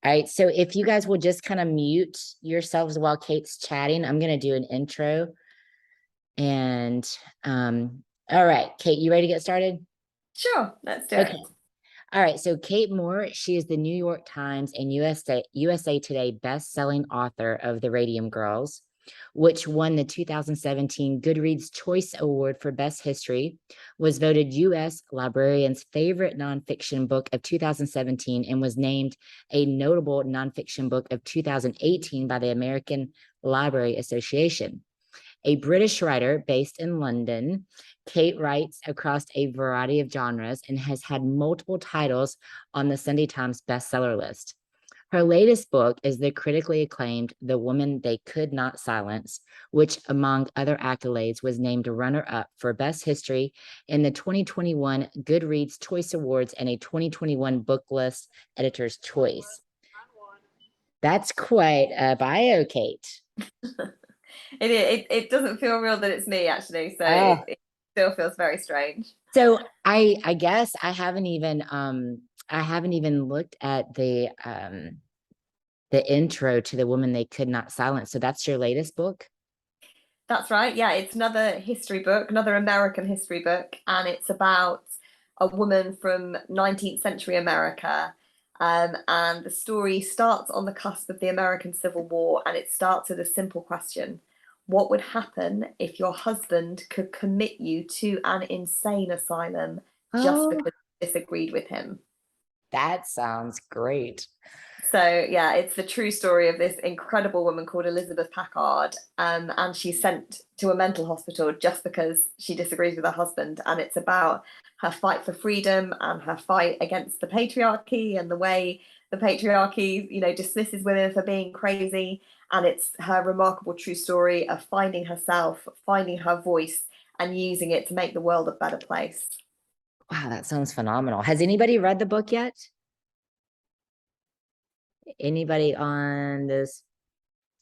All right. So if you guys will just kind of mute yourselves while Kate's chatting, I'm going to do an intro. And all right, Kate, you ready to get started? Sure, let's do Okay. it. All right. So Kate Moore, she is the New York Times and USA Today best-selling author of The Radium Girls, which won the 2017 Goodreads Choice Award for Best History, was voted U.S. Librarians' favorite nonfiction book of 2017, and was named a Notable Nonfiction Book of 2018 by the American Library Association. A British writer based in London, Kate writes across a variety of genres and has had multiple titles on the Sunday Times bestseller list. Her latest book is the critically acclaimed The Woman They Could Not Silence, which, among other accolades, was named runner-up for Best History in the 2021 Goodreads Choice Awards and a 2021 Booklist Editor's Choice. That's quite a bio, Kate. It doesn't feel real that it's me, actually, so it still feels very strange. So I guess I haven't even looked at the intro to The Woman They Could Not Silence. So that's your latest book? That's right. Yeah, it's another history book, another American history book, and it's about a woman from 19th century America. And the story starts on the cusp of the American Civil War, and it starts with a simple question. What would happen if your husband could commit you to an insane asylum just because you disagreed with him? That sounds great. So yeah, it's the true story of this incredible woman called Elizabeth Packard, and she's sent to a mental hospital just because she disagrees with her husband. And it's about her fight for freedom and her fight against the patriarchy and the way the patriarchy, dismisses women for being crazy. And it's her remarkable true story of finding herself, finding her voice, and using it to make the world a better place. Wow, that sounds phenomenal. Has anybody read the book yet? Anybody on this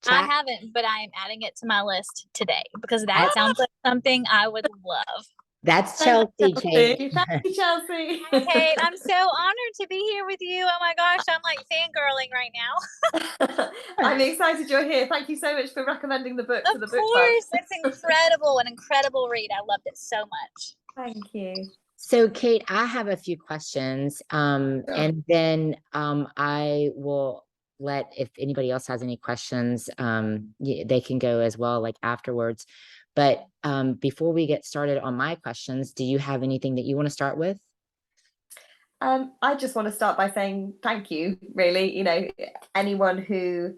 chat? I haven't, but I am adding it to my list today because that sounds like something I would love. That's Chelsea, Kate. Thank you, Chelsea. Kate, I'm so honored to be here with you. Oh my gosh, I'm like fangirling right now. I'm excited you're here. Thank you so much for recommending the book to the book club. Of course, it's incredible, an incredible read. I loved it so much. Thank you. So, Kate, I have a few questions, Sure. and then I will let, if anybody else has any questions, they can go as well, like afterwards. But before we get started on my questions, do you have anything that you want to start with? I just want to start by saying thank you, really. Anyone who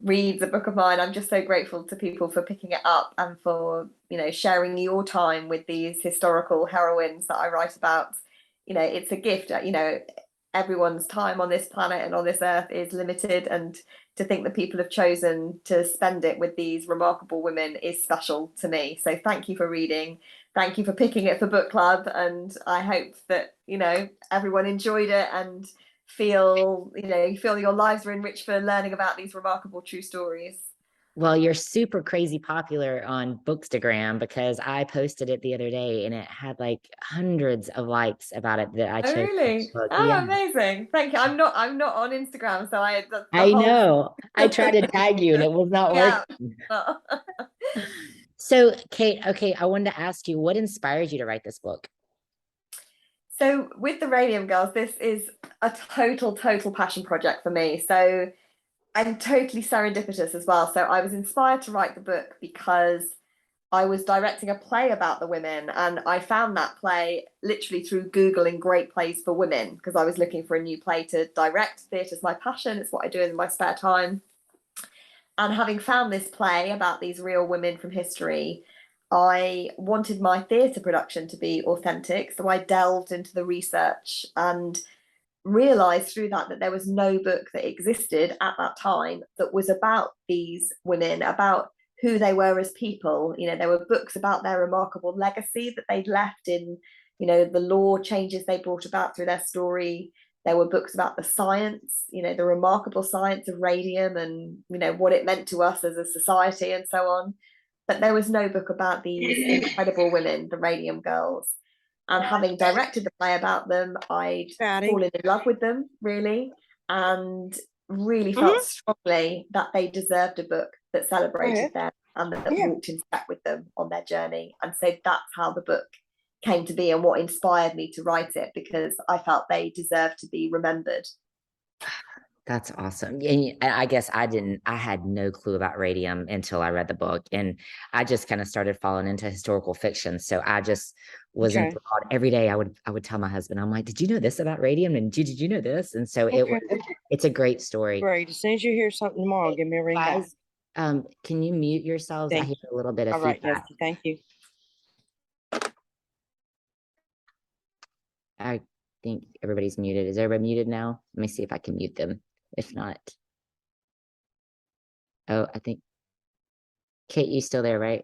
reads a book of mine, I'm just so grateful to people for picking it up and for, sharing your time with these historical heroines that I write about. It's a gift. Everyone's time on this planet and on this earth is limited, and to think that people have chosen to spend it with these remarkable women is special to me. So thank you for reading. Thank you for picking it for book club, and I hope that everyone enjoyed it and feel your lives are enriched for learning about these remarkable true stories. Well, you're super crazy popular on Bookstagram because I posted it the other day and it had like hundreds of likes about it that I chose. Oh, really? Oh, yeah. Amazing. Thank you. I'm not on Instagram, so I know. I tried to tag you and it was not working. So, Kate, okay, I wanted to ask you, what inspired you to write this book? So with the Radium Girls, this is a total passion project for me. So I'm totally serendipitous as well. So I was inspired to write the book because I was directing a play about the women, and I found that play literally through Googling great plays for women because I was looking for a new play to direct. Theatre's my passion. It's what I do in my spare time. And having found this play about these real women from history, I wanted my theatre production to be authentic. So I delved into the research and realized through that there was no book that existed at that time that was about these women, about who they were as people. There were books about their remarkable legacy that they'd left in, the law changes they brought about through their story. There were books about the science, the remarkable science of radium and, what it meant to us as a society and so on. But there was no book about these incredible women, the Radium Girls. And having directed the play about them, I'd fallen in love with them, really. And really felt strongly that they deserved a book that celebrated them and that walked in step with them on their journey. And so that's how the book came to be and what inspired me to write it, because I felt they deserved to be remembered. That's awesome. And I guess I had no clue about Radium until I read the book. And I just kind of started falling into historical fiction. So I just was enthralled. Every day I would tell my husband, I'm like, did you know this about Radium? And did you know this? And so it's a great story. Great. As soon as you hear something tomorrow, give me a ring back. Can you mute yourselves? I hear a little bit of feedback. All right, thank you. I think everybody's muted. Is everybody muted now? Let me see if I can mute them. If not, oh, I think Kate, you still there, right?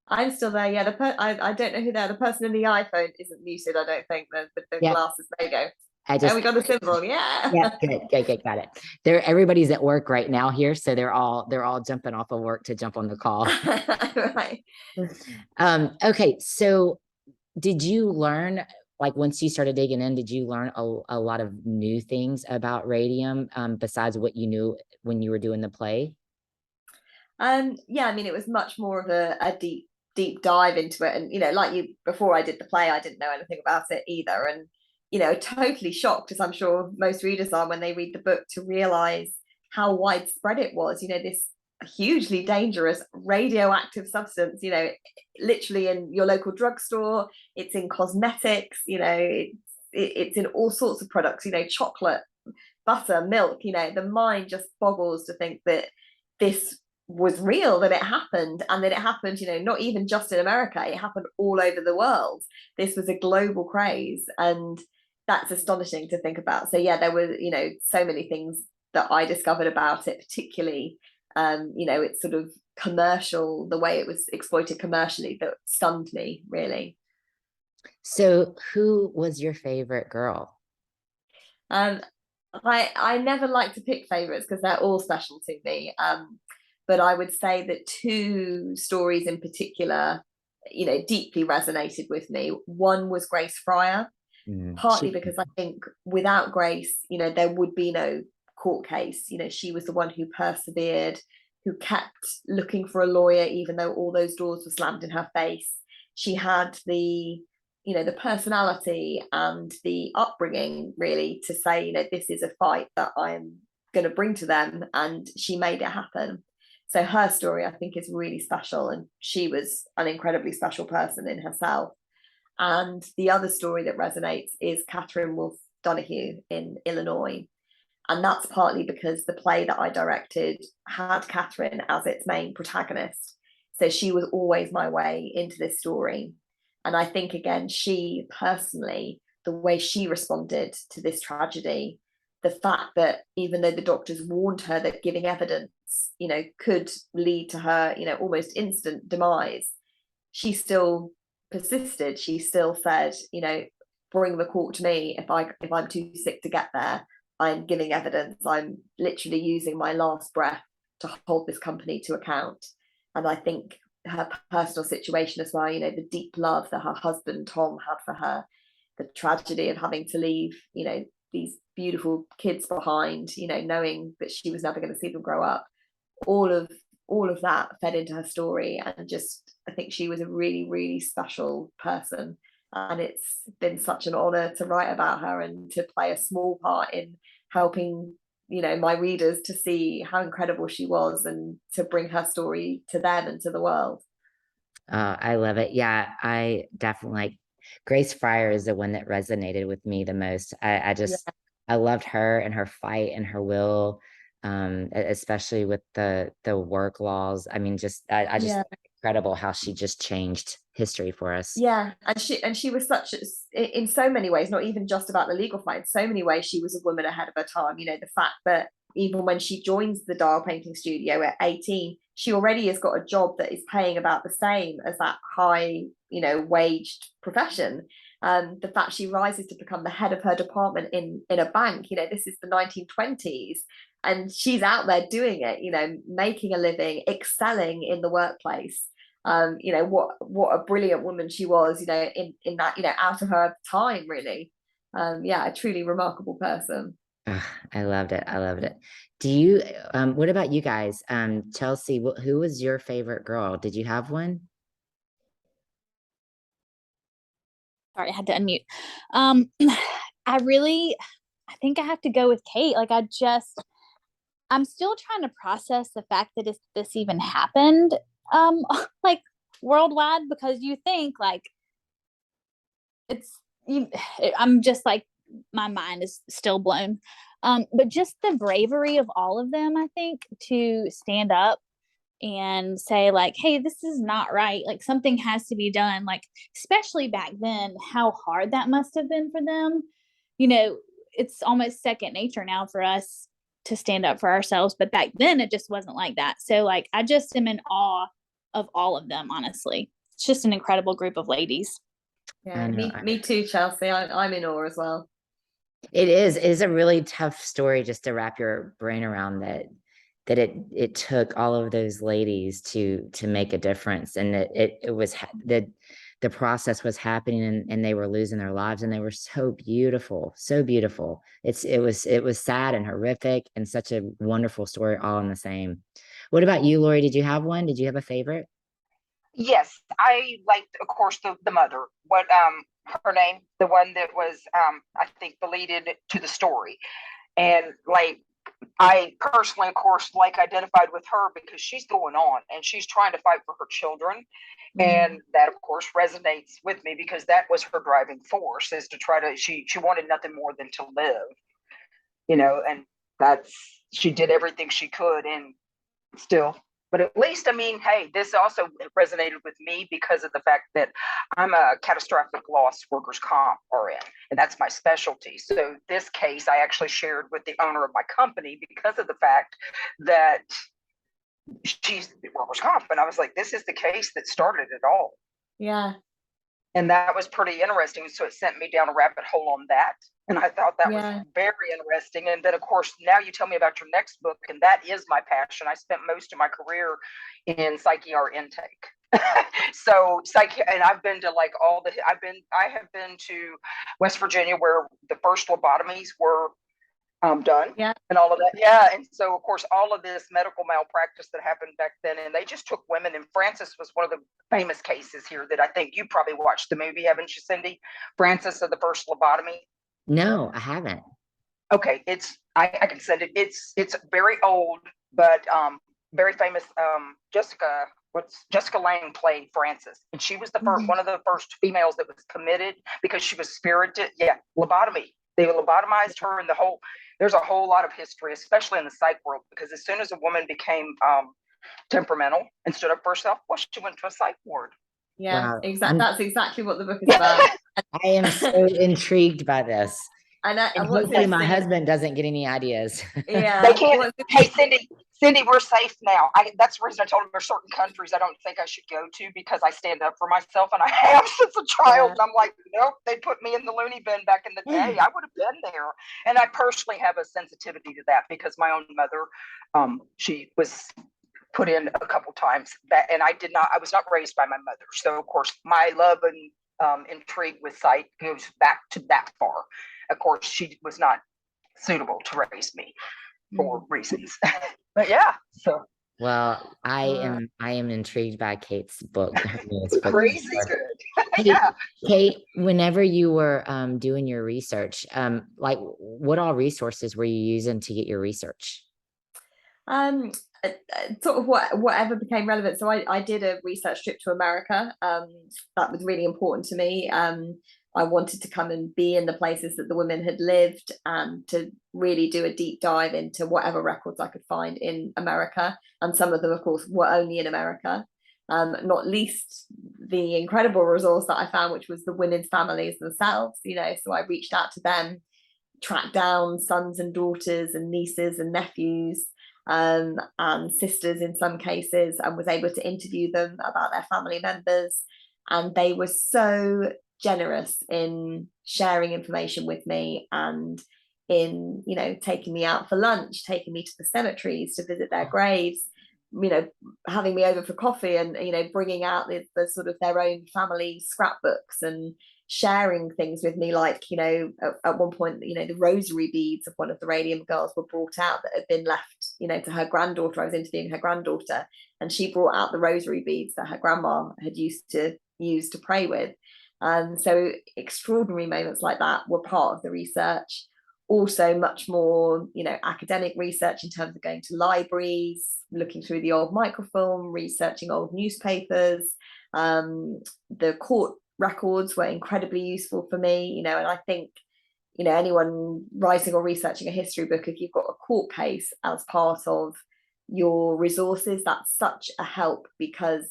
I'm still there. Yeah, I don't know who they are. The person in the iPhone isn't muted. I don't think the glasses. There you go. We got the symbol. Yeah. Good. Got it. Everybody's at work right now here, so they're all jumping off of work to jump on the call. Right. Okay. So, did you learn? Like once you started digging in, did you learn a lot of new things about Radium besides what you knew when you were doing the play? Yeah, I mean, it was much more of a deep dive into it. And, like you, before I did the play, I didn't know anything about it either. And, totally shocked, as I'm sure most readers are when they read the book, to realize how widespread it was. This hugely dangerous radioactive substance, literally in your local drugstore. It's in cosmetics, it's in all sorts of products, chocolate, butter, milk. The mind just boggles to think that this was real, that it happened, and that it happened, not even just in America, it happened all over the world. This was a global craze, and that's astonishing to think about. So yeah, there were, so many things that I discovered about it, particularly it's sort of commercial, the way it was exploited commercially, that stunned me, really. So who was your favorite girl? I never like to pick favorites because they're all special to me. But I would say that two stories in particular, deeply resonated with me. One was Grace Fryer, partly because I think without Grace, there would be no court case. She was the one who persevered, who kept looking for a lawyer even though all those doors were slammed in her face. She had the personality and the upbringing, really, to say, this is a fight that I'm going to bring to them, and she made it happen. So her story, I think, is really special, and she was an incredibly special person in herself. And the other story that resonates is Catherine Wolfe Donahue in Illinois. And that's partly because the play that I directed had Catherine as its main protagonist. So she was always my way into this story. And I think, again, she personally, the way she responded to this tragedy, the fact that even though the doctors warned her that giving evidence, could lead to her, almost instant demise, she still persisted. She still said, bring the court to me. If I'm too sick to get there, I'm giving evidence. I'm literally using my last breath to hold this company to account. And I think her personal situation as well, the deep love that her husband Tom had for her, the tragedy of having to leave, these beautiful kids behind, knowing that she was never going to see them grow up, all of that fed into her story. And just, I think she was a really, really special person, and it's been such an honor to write about her and to play a small part in helping my readers to see how incredible she was and to bring her story to them and to the world. I love it. Yeah, I definitely Grace Fryer is the one that resonated with me the most. I loved her and her fight and her will, especially with the work laws. I mean, incredible how she just changed history for us. Yeah, and she was in so many ways, not even just about the legal fight, in so many ways she was a woman ahead of her time. The fact that even when she joins the dial painting studio at 18, she already has got a job that is paying about the same as that high waged profession. The fact she rises to become the head of her department in a bank, this is the 1920s, and she's out there doing it, making a living, excelling in the workplace. What a brilliant woman she was, in that, out of her time, really. A truly remarkable person. I loved it. I loved it. Do you, what about you guys? Chelsea, who was your favorite girl? Did you have one? Sorry, I had to unmute. Um, I think I have to go with Kate. I'm still trying to process the fact that this even happened, um, like worldwide, because you think like it's you. I'm just like my mind is still blown. But just the bravery of all of them, I think, to stand up and say like, hey, this is not right, like something has to be done, like especially back then, how hard that must have been for them. It's almost second nature now for us to stand up for ourselves, but back then it just wasn't like that. So like I just am in awe of all of them, honestly. It's just an incredible group of ladies. Yeah, me too, Chelsea. I'm in awe as well. It is a really tough story just to wrap your brain around that it took all of those ladies to make a difference, and that it was the process was happening, and they were losing their lives, and they were so beautiful, so beautiful. It was sad and horrific and such a wonderful story all in the same. What about you, Lori? Did you have one? Did you have a favorite? Yes, I liked, of course, the mother. What her name, the one that was I think the lead in to the story, and like I personally, of course, like identified with her because she's going on and she's trying to fight for her children, and that of course resonates with me because that was her driving force, is to try to she wanted nothing more than to live, and that's she did everything she could, and still. But at least, I mean, hey, this also resonated with me because of the fact that I'm a catastrophic loss workers' comp RN, and that's my specialty. So this case I actually shared with the owner of my company because of the fact that she's workers' comp. And I was like, this is the case that started it all. Yeah. And that was pretty interesting. So it sent me down a rabbit hole on that. And I thought that was very interesting. And then, of course, now you tell me about your next book, and that is my passion. I spent most of my career in psyche art intake. So psyche, and I've been to like I have been to West Virginia where the first lobotomies were done, and all of that. Yeah. And so, of course, all of this medical malpractice that happened back then, and they just took women. And Francis was one of the famous cases here that I think you probably watched the movie, haven't you, Cindy? Francis of the first lobotomy. No, I haven't. Okay, I can send it. It's very old, but very famous. Jessica Lange played Francis, and she was the first one of the first females that was committed because she was spirited. Yeah, lobotomy. They lobotomized her, and there's a whole lot of history, especially in the psych world, because as soon as a woman became temperamental and stood up for herself, well, she went to a psych ward. Yeah, Wow. exactly. That's exactly what the book is about. I am so intrigued by this. And hopefully my husband doesn't get any ideas. Yeah. They can't. Hey, Cindy, we're safe now. That's the reason I told him there's certain countries I don't think I should go to because I stand up for myself, and I have since a child. And I'm like, nope, they put me in the loony bin back in the day. I would have been there. And I personally have a sensitivity to that because my own mother, she was put in a couple times, and I was not raised by my mother. So of course my love and intrigue with sight goes back to that far. Of course, she was not suitable to raise me for reasons. But yeah, so. Well, I am intrigued by Kate's book. Crazy good. Yeah. Kate, whenever you were doing your research, like what all resources were you using to get your research? Sort of whatever became relevant. So I did a research trip to America. That was really important to me. I wanted to come and be in the places that the women had lived and to really do a deep dive into whatever records I could find in America. And some of them, of course, were only in America. Not least the incredible resource that I found, which was the women's families themselves. So I reached out to them, tracked down sons and daughters and nieces and nephews, and sisters in some cases, and was able to interview them about their family members. And they were so generous in sharing information with me and in taking me out for lunch, taking me to the cemeteries to visit their graves, having me over for coffee, and bringing out the sort of their own family scrapbooks and sharing things with me, like, you know, at one point, you know, the rosary beads of one of the Radium girls were brought out that had been left, you know, to her granddaughter. I was interviewing her granddaughter, and she brought out the rosary beads that her grandma had used to use to pray with. So extraordinary moments like that were part of the research. Also much more, you know, academic research in terms of going to libraries, looking through the old microfilm, researching old newspapers. The court records were incredibly useful for me, you know, and I think, you know, anyone writing or researching a history book, if you've got a court case as part of your resources, that's such a help, because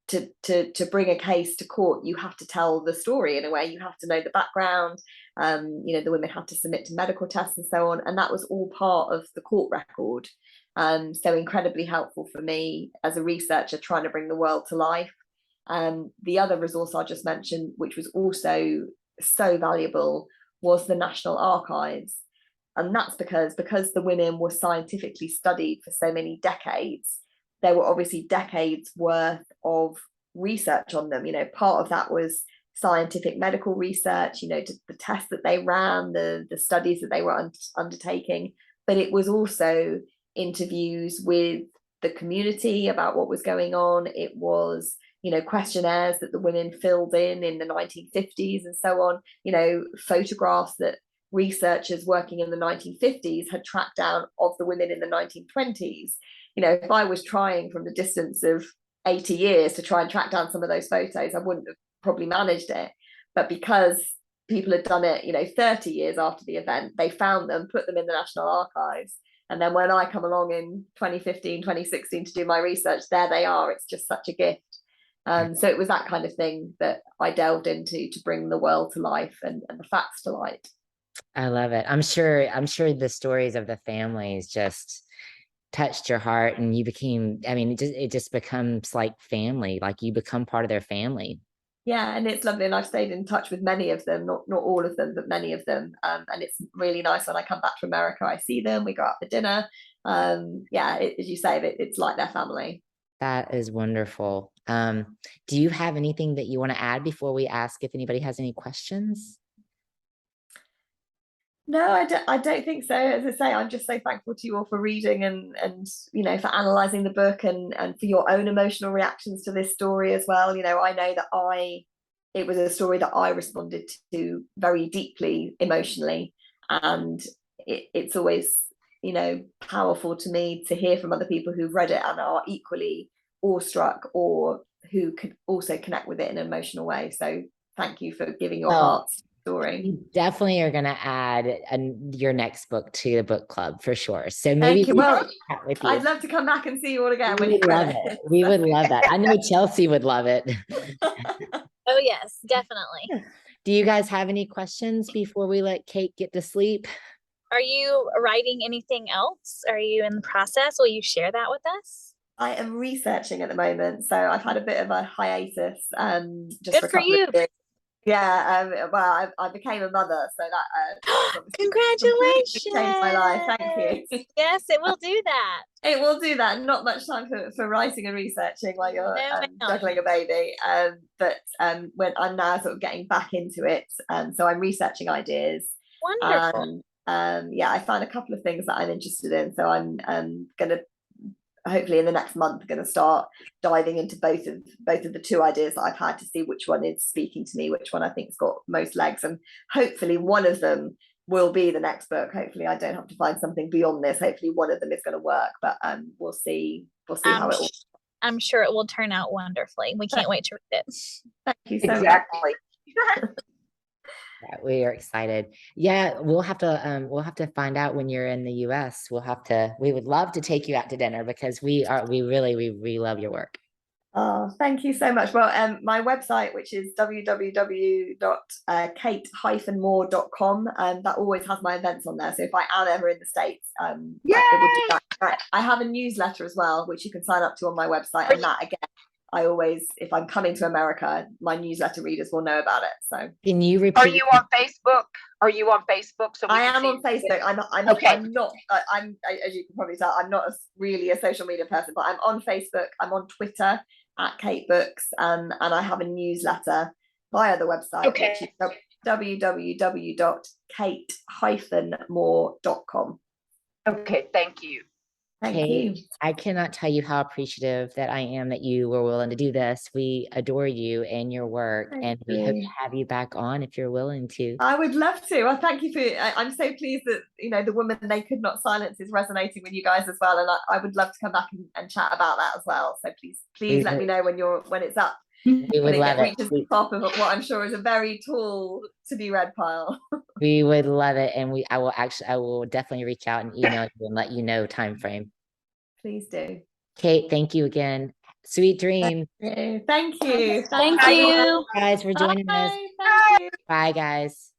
to bring a case to court, you have to tell the story in a way. You have to know the background. You know, the women had to submit to medical tests and so on, and that was all part of the court record. So incredibly helpful for me as a researcher trying to bring the world to life. The other resource I just mentioned, which was also so valuable, was the National Archives. And that's because the women were scientifically studied for so many decades, there were obviously decades worth of research on them. You know, part of that was scientific medical research, you know, the tests that they ran, the studies that they were undertaking, but it was also interviews with the community about what was going on. It was, you know, questionnaires that the women filled in the 1950s and so on, you know, photographs that researchers working in the 1950s had tracked down of the women in the 1920s. You know, if I was trying from the distance of 80 years to try and track down some of those photos, I wouldn't have probably managed it. But because people had done it, you know, 30 years after the event, they found them, put them in the National Archives. And then when I come along in 2015, 2016 to do my research, there they are. It's just such a gift. So it was that kind of thing that I delved into to bring the world to life and the facts to light. I love it. I'm sure the stories of the families just touched your heart, and you became, I mean, it just becomes like family, like you become part of their family. Yeah, and it's lovely, and I've stayed in touch with many of them, not all of them, but many of them. And it's really nice when I come back to America, I see them, we go out for dinner. Yeah, as you say, it's like their family. That is wonderful. Do you have anything that you want to add before we ask if anybody has any questions? No, I don't think so. As I say, I'm just so thankful to you all for reading and you know, for analysing the book and for your own emotional reactions to this story as well. You know, I know that it was a story that I responded to very deeply emotionally, and it's always, you know, powerful to me to hear from other people who've read it and are equally awestruck, or who could also connect with it in an emotional way. So thank you for giving your hearts story. You definitely are going to add your next book to the book club for sure. So maybe well, with you. I'd love to come back and see you all again. We would love it. We would love that. I know Chelsea would love it. Oh yes, definitely. Do you guys have any questions before we let Kate get to sleep? Are you writing anything else? Are you in the process? Will you share that with us? I am researching at the moment, so I've had a bit of a hiatus. Just Good for a for couple you. of years. Yeah, well, I became a mother, so that Congratulations! changed my life. Thank you. Yes, it will do that. It will do that. Not much time for writing and researching while you're juggling a baby. But when I'm now sort of getting back into it, so I'm researching ideas. Wonderful. Yeah, I found a couple of things that I'm interested in, so I'm gonna hopefully in the next month going to start diving into both of the two ideas that I've had to see which one is speaking to me, which one I think's got most legs, and hopefully one of them will be the next book. Hopefully I don't have to find something beyond this. Hopefully one of them is going to work, but we'll see how it will. I'm sure it will turn out wonderfully. We can't wait to read it. Thank you so Exactly. much. Yeah, we are excited. Yeah, we'll have to find out when you're in the US. We would love to take you out to dinner, because we really love your work. Oh, thank you so much. Well, my website, which is www.kate-moore.com, that always has my events on there. So if I am ever in the States, it would do that. I have a newsletter as well, which you can sign up to on my website, and that again, I always, if I'm coming to America, my newsletter readers will know about it. So can you repeat? Are you on Facebook? So I am on Facebook. I'm okay. I'm not. I'm as you can probably tell, I'm not really a social media person, but I'm on Facebook. I'm on Twitter @KateBooks, and I have a newsletter via the website, Okay. which is www.kate-moore.com. Okay, thank you. Thank Kate, you. I cannot tell you how appreciative that I am that you were willing to do this. We adore you and your work, Thank and we hope to you. have you back on if you're willing to. I would love to. Well, thank you for. I'm so pleased that the woman they could not silence is resonating with you guys as well, and I would love to come back and chat about that as well. So please let me know when it's up. We would When love it it. reaches the top of what I'm sure is a very tall to be read pile. We would love it, and I will definitely reach out and email you and let you know time frame. Please do. Kate, thank you again. Sweet dreams. Thank you. Thank you. Guys, for joining us. Bye. Thank you. Bye, guys.